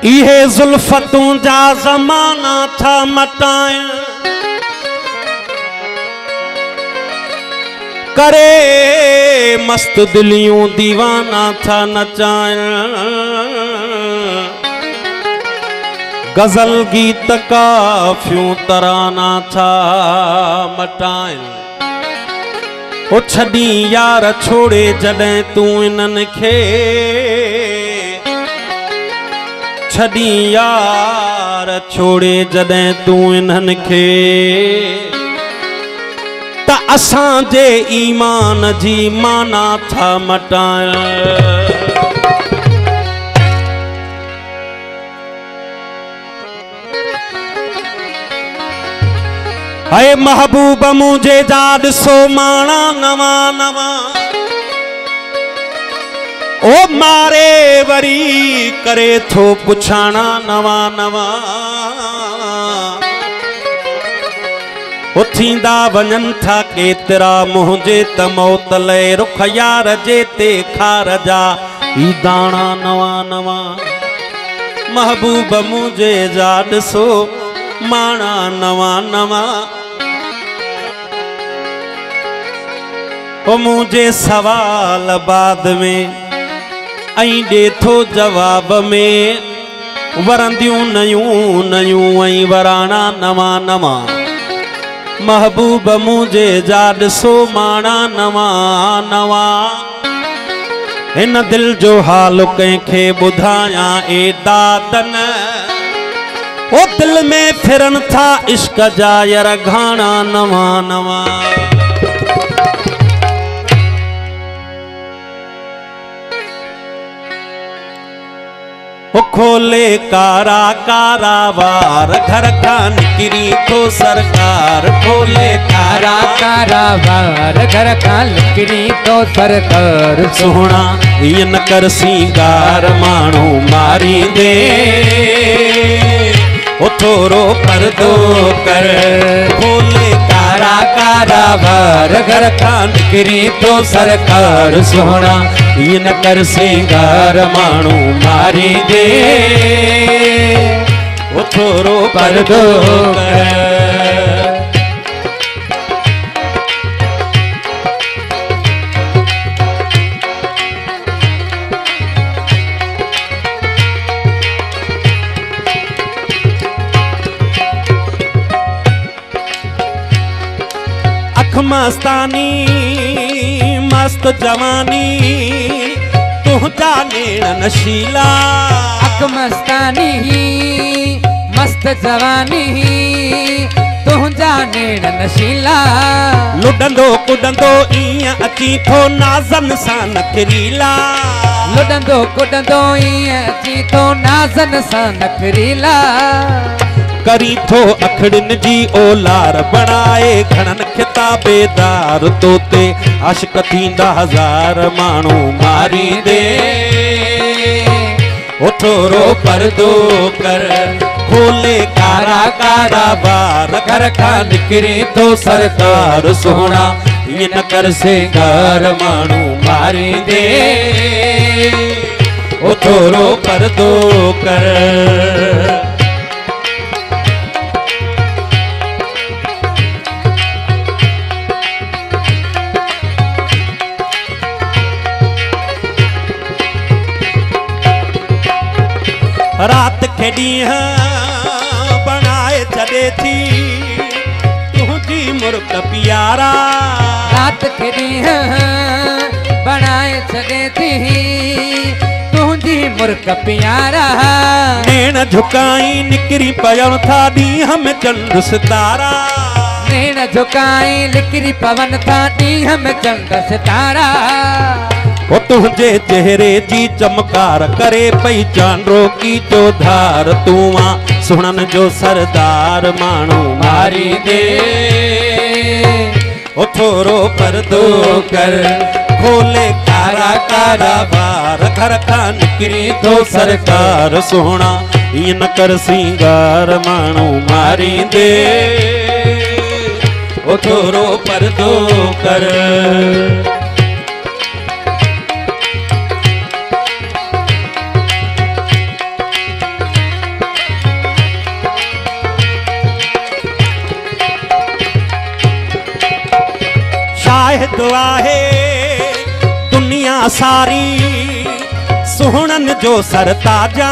इहे जुल्फतूं जा ज़माना था मटाए करे मस्त दिलियों दीवाना था नचाए गजल गीत काफ़ियूं तराना था मटाए ओ छड़ी यार छोड़े जॾहिं तूं इन्हनि खे छड़ी यार छोड़े जॾहिं तूं इन्हनि खे त असां जे ईमान जी माना था मटाए अरे महबूब मुझे जा ॾिसो माणा नवा नवा ओ मारे वरी करे थो पुछाणा नवा नवा ओ थींदा वञनि था केतिरा मुंहिंजे त मौत लए रुख यार जे ते खार जा ई दाणा नवा नवा महबूब मुझे जा ॾिसो माणा नवा नवा ओ मुझे सवाल बाद में ऐं ॾे थो जवाब में वरंदियूं नयूं नयूं ऐं वराणा नवा नवा महबूब मुझे जा ॾिसो माणा नवा नवा हिन दिल जो हाल कंहिंखे ॿुधायां ए दादन ओ दिल में फिरन था इश्क जा यार घाणा नवा नवा खोले कारा कारा वार घर का निकरी तो सरकार खोले कारा कारा वार घर का निकरी तो सरकार सोहना ये न कर सिंगार मानो मारी दे ओ थोरो पर्दो कर खोले कारा कारा वार घर का निकरी तो सरकार सोहना ये न कर सिंगार मानो मारी दे ओ थोरो पर्दो कर अख मस्तानी मस्त जवानी तुझा नेण नशीला अख मस्तानी मस्त जवानी तुझा नेण नशीला लुडंदो कुडंदो इया अची थो नाज़न सां नखरीला लुडंदो कुडंदो इया अची थो नाज़न सां नखरीला करी थो अखड़िन जी ओलार बणाए घणन खिताबेदार तोते आशिक थींदा हज़ार माण्हू मारी दे ओ थोरो पर्दो कर खोले कारा कारा बार घर खां निकिरे थो सरकार सोहना ये न कर सिंगार माण्हू मारी दे ओ थोरो पर्दो कर रात के ॾींहं बनाए छॾे थी तुझी मुर्क प्यारा रात के ॾींहं बनाए छॾे थी तुझी मुर्क प्यारा नेण झुकाई निकिरी पयनि था ॾींहं में चंड सितारा नेण झुकाई निकिरी पवन था ॾींहं में चंड सितारा ओ तुझे चेहरे जी चमकार करे पई चांड्रो की चौधार तूं आ सुणन जो सरदार माण्हू मारी दे ओ थोरो पर्दो कर खोले कारा कारा बार घर खां निकिरी थो सरकार सोहना ये न कर सिंगार माण्हू मारी दे ओ थोरो पर्दो कर आहे दुनिया सारी सुहणन जो सरताजा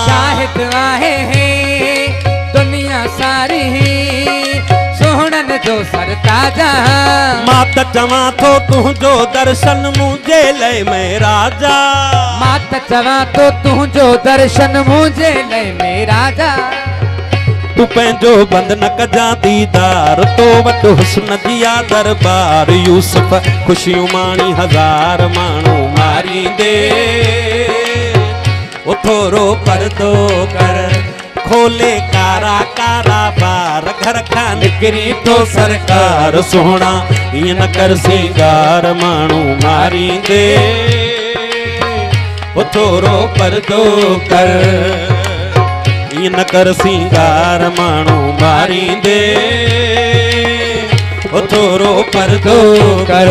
शाहिद आहे दुनिया सारी सुहणन जो सरताजा मात चवा थो तुझो दर्शन मुझे लय में राजा मात चवा तो तुझो दर्शन मुझे लय में राजा तू पंहिंजो बंद न कजा दीदार तो वट हुस्न जिया दरबार यूसुफ खुशियूं माणी हज़ार माण्हू मारींदे ओ थोरो पर्दो कर खोले कारा कारा बार घर खां निकिरी तो सरकार सोहणा ईअं न कर सिंगार माण्हू मारींदे ओ थोरो पर्दो कर ईअं न कर सिंगार माण्हू मारींदे ओ थोरो पर्दो कर।